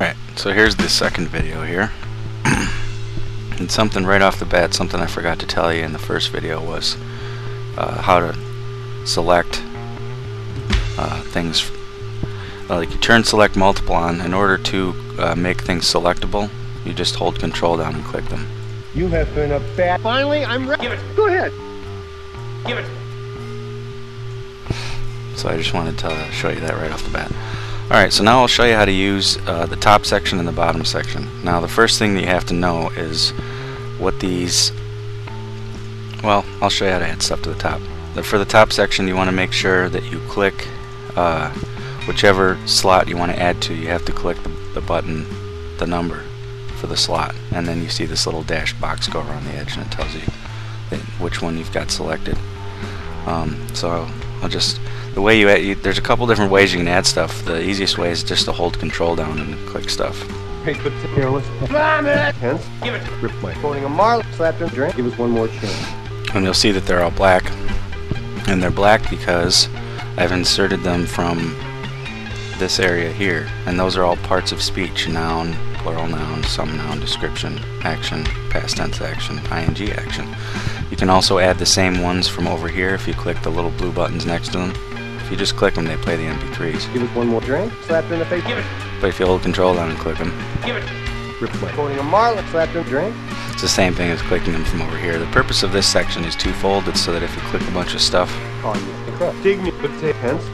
Alright, so here's the second video here. And something right off the bat, something I forgot to tell you in the first video was how to select things. Like you turn select multiple on. In order to make things selectable, you just hold control down and click them. You have been a bad. Finally, I'm ready. Give it. Go ahead. Give it. So I just wanted to show you that right off the bat. Alright, so now I'll show you how to use the top section and the bottom section. Now the first thing that you have to know is what these... Well, I'll show you how to add stuff to the top. For the top section, you want to make sure that you click whichever slot you want to add to. You have to click the button, the number for the slot, and then you see this little dashed box go around the edge and it tells you which one you've got selected. So I'll just... The way you add, there's a couple different ways you can add stuff. The easiest way is just to hold control down and click stuff. Hey, but careless. Hence, give it. Rip my quoting a marlin, slapped him, drink. Give us one more chance. And you'll see that they're all black. And they're black because I've inserted them from this area here. And those are all parts of speech. Noun, plural noun, some noun, description, action, past tense action, ing action. You can also add the same ones from over here if you click the little blue buttons next to them. If you just click them, they play the MP3s. Give us one more drink, slapped in the face. Give it. But if you hold control down and click them, give it. Rip my quoting a marlin, slapped in drink. It's the same thing as clicking them from over here. The purpose of this section is twofold. It's so that if you click a bunch of stuff, dig me potatoes,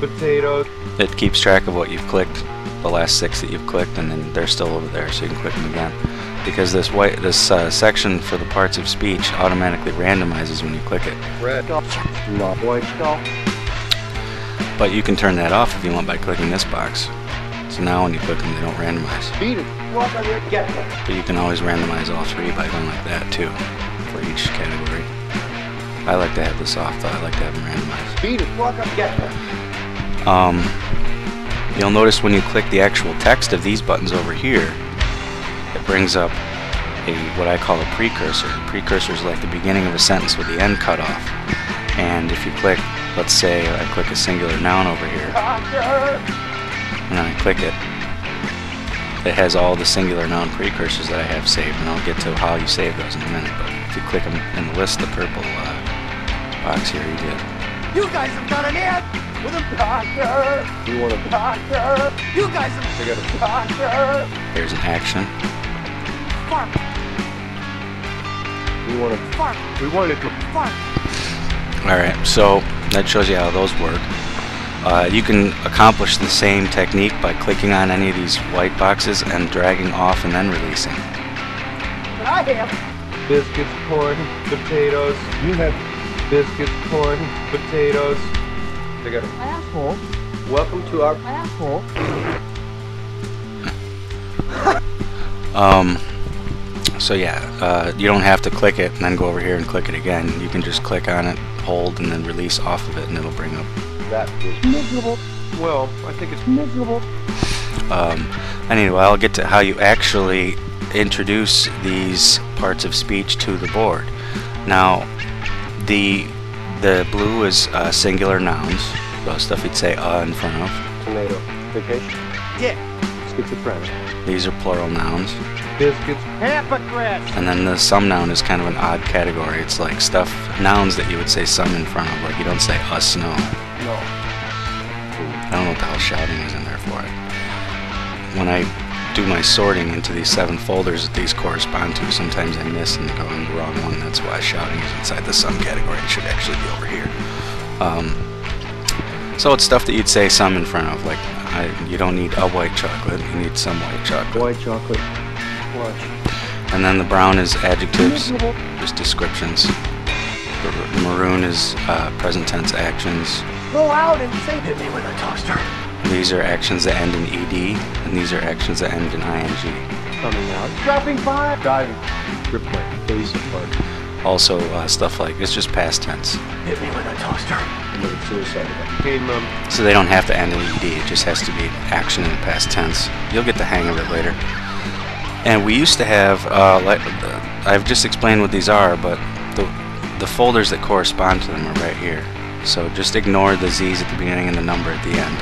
potatoes. It keeps track of what you've clicked, the last 6 that you've clicked, and then they're still over there, so you can click them again. Because this section for the parts of speech automatically randomizes when you click it. Red, not white, but you can turn that off if you want by clicking this box. So now when you click them, they don't randomize. Beat it. Walk on there, get it. But you can always randomize all 3 by going like that too, for each category. I like to have this off though. I like to have them randomized. Beat it. Walk on, get it. You'll notice when you click the actual text of these buttons over here, it brings up what I call a precursor. A precursor is like the beginning of a sentence with the end cut off. And if you click, let's say I click a singular noun over here, and then I click it, it has all the singular noun precursors that I have saved, and I'll get to how you save those in a minute. But if you click them in the list, the purple box here, you did. You guys have got an ad with a doctor. You want a doctor? You guys have got a doctor. Here's an action. Farm. We want a farm. We want it to farm. Alright, so that shows you how those work. You can accomplish the same technique by clicking on any of these white boxes and dragging off and then releasing. I have biscuits, corn, potatoes. You have biscuits, corn, potatoes. They got an asshole. Welcome to our asshole. So yeah, you don't have to click it and then go over here and click it again. You can just click on it, hold, and then release off of it, and it'll bring up. That is miserable. Well, I think it's miserable. Anyway, I'll get to how you actually introduce these parts of speech to the board. Now, the blue is singular nouns, so stuff you'd say in front of. Tomato. Vacation. Yeah. Schizophrenic. These are plural nouns. Biscuits. Hypocrite. And then the some noun is kind of an odd category. It's like nouns that you would say some in front of, like you don't say us, no. No. I don't know what the hell shouting is in there for it. When I do my sorting into these 7 folders that these correspond to, sometimes I miss and go in the wrong one. That's why shouting is inside the some category. It should actually be over here. So it's stuff that you'd say some in front of, like you don't need a white chocolate, you need some white chocolate. White chocolate. Lunch. And then the brown is adjectives, just descriptions. The maroon is present tense actions. Go out and say hit me with a toaster. These are actions that end in ed, and these are actions that end in ing. Coming out. Dropping by. Diving. Rip my face apart. Also stuff like, it's just past tense. Hit me with a toaster. Suicide. Hey, Mom. So they don't have to end in ed, it just has to be action in the past tense. You'll get the hang of it later. And we used to have, I've just explained what these are, but the folders that correspond to them are right here. So just ignore the Z's at the beginning and the number at the end.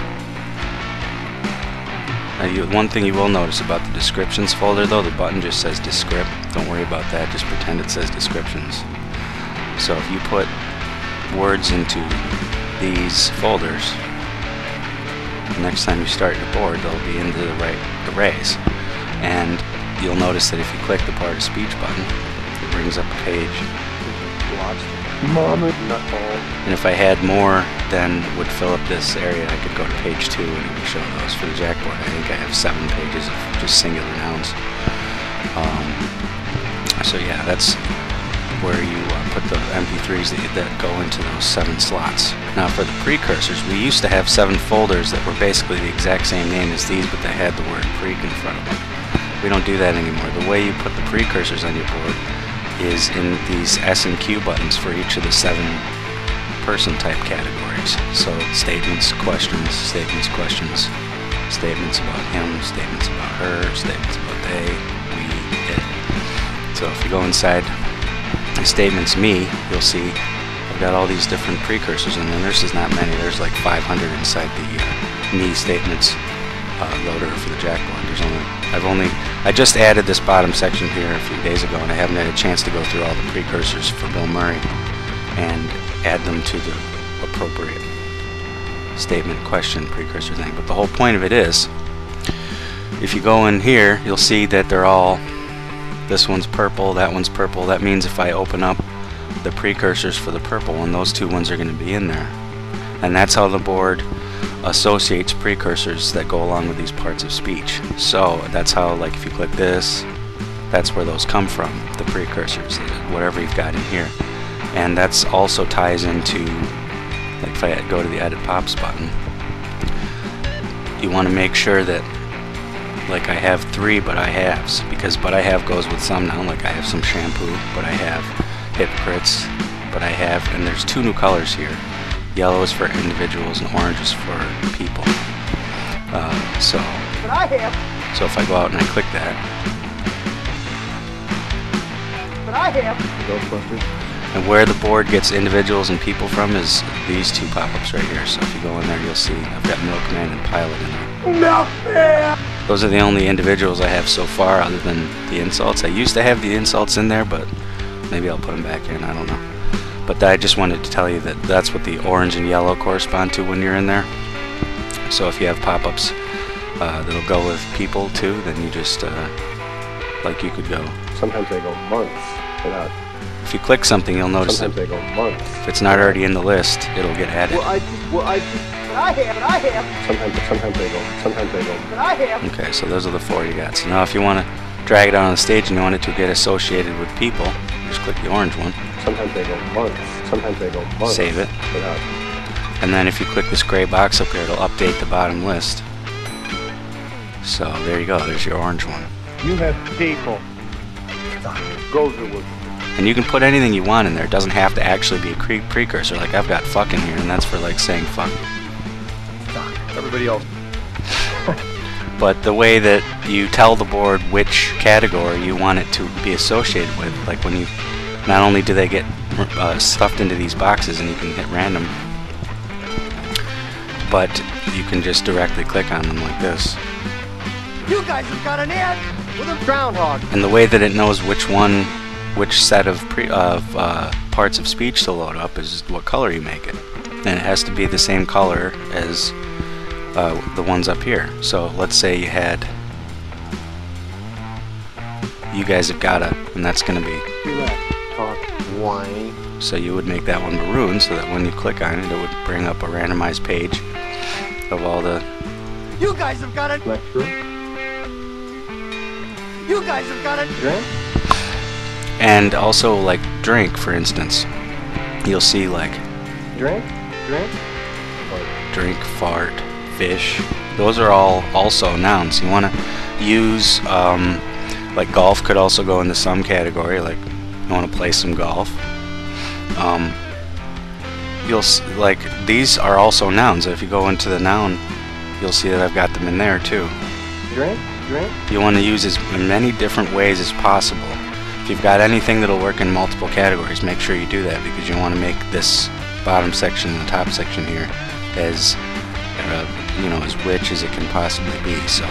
One thing you will notice about the descriptions folder though, the button just says descript. Don't worry about that, just pretend it says descriptions. So if you put words into these folders, next time you start your board they'll be into the right arrays. And you'll notice that if you click the part of speech button, it brings up a page. And if I had more than would fill up this area, I could go to page 2 and it would show those. For the jackboard, I think I have 7 pages of just singular nouns. So yeah, that's where you put the MP3s that go into those 7 slots. Now for the precursors, we used to have 7 folders that were basically the exact same name as these, but they had the word "pre" in front of them. We don't do that anymore. The way you put the precursors on your board is in these S and Q buttons for each of the 7 person type categories. So statements, questions, statements, questions, statements about him, statements about her, statements about they, we, it. So if you go inside the statements me, you'll see I've got all these different precursors, and then there's not many. There's like 500 inside the me statements loader for the jackboard. I just added this bottom section here a few days ago, and I haven't had a chance to go through all the precursors for Bill Murray and add them to the appropriate statement, question, precursor thing. But the whole point of it is, if you go in here, you'll see that they're all, this one's purple, that one's purple. That means if I open up the precursors for the purple one, those 2 ones are going to be in there. And that's how the board associates precursors that go along with these parts of speech. So that's how, like, if you click this, that's where those come from, the precursors, whatever you've got in here. And that's also ties into, like, if I go to the Edit Pops button, you want to make sure that, like, I have 3 but I haves, because but I have goes with some now. Like I have some shampoo, but I have hypocrites, but I have, and there's 2 new colors here. Yellow is for individuals and orange is for people. So if I go out and I click that, and where the board gets individuals and people from is these 2 pop-ups right here. So if you go in there, you'll see I've got Milkman and Pilot in there. Milkman! Those are the only individuals I have so far, other than the insults. I used to have the insults in there, but maybe I'll put them back in, I don't know. But I just wanted to tell you that that's what the orange and yellow correspond to when you're in there. So if you have pop-ups that'll go with people too, then you just, like you could go. Sometimes they go months without. If you click something, you'll notice Sometimes they go months. If it's not already in the list, it'll get added. But I have. Sometimes they go. Okay, so those are the 4 you got. So now if you want to drag it out on the stage and you want it to get associated with people, just click the orange one. Sometimes they go months. Sometimes they go months. Save it. Without. And then if you click this gray box up here, it'll update the bottom list. So there you go, there's your orange one. You have people. Goes with. And you can put anything you want in there. It doesn't have to actually be a precursor. Like I've got fuck in here, and that's for like saying fuck. Everybody else. But the way that you tell the board which category you want it to be associated with, like when you, not only do they get stuffed into these boxes and you can hit random, but you can just directly click on them like this. You guys have got an ad with a groundhog. And the way that it knows which one, which set of parts of speech to load up is what color you make it. And it has to be the same color as the ones up here. So let's say you had, you guys have got a, and that's going to be, so you would make that one maroon so that when you click on it, it would bring up a randomized page of all the. You guys have got it. You guys have got it. Drink? And also like drink, for instance, you'll see like Drink? drink, fart, fish. Those are all also nouns. You want to use like golf could also go into some category. Like you want to play some golf. Like these are also nouns. If you go into the noun, you'll see that I've got them in there too. Drink? You want to use as many different ways as possible. If you've got anything that'll work in multiple categories, make sure you do that, because you want to make this bottom section and the top section here as you know, as rich as it can possibly be. So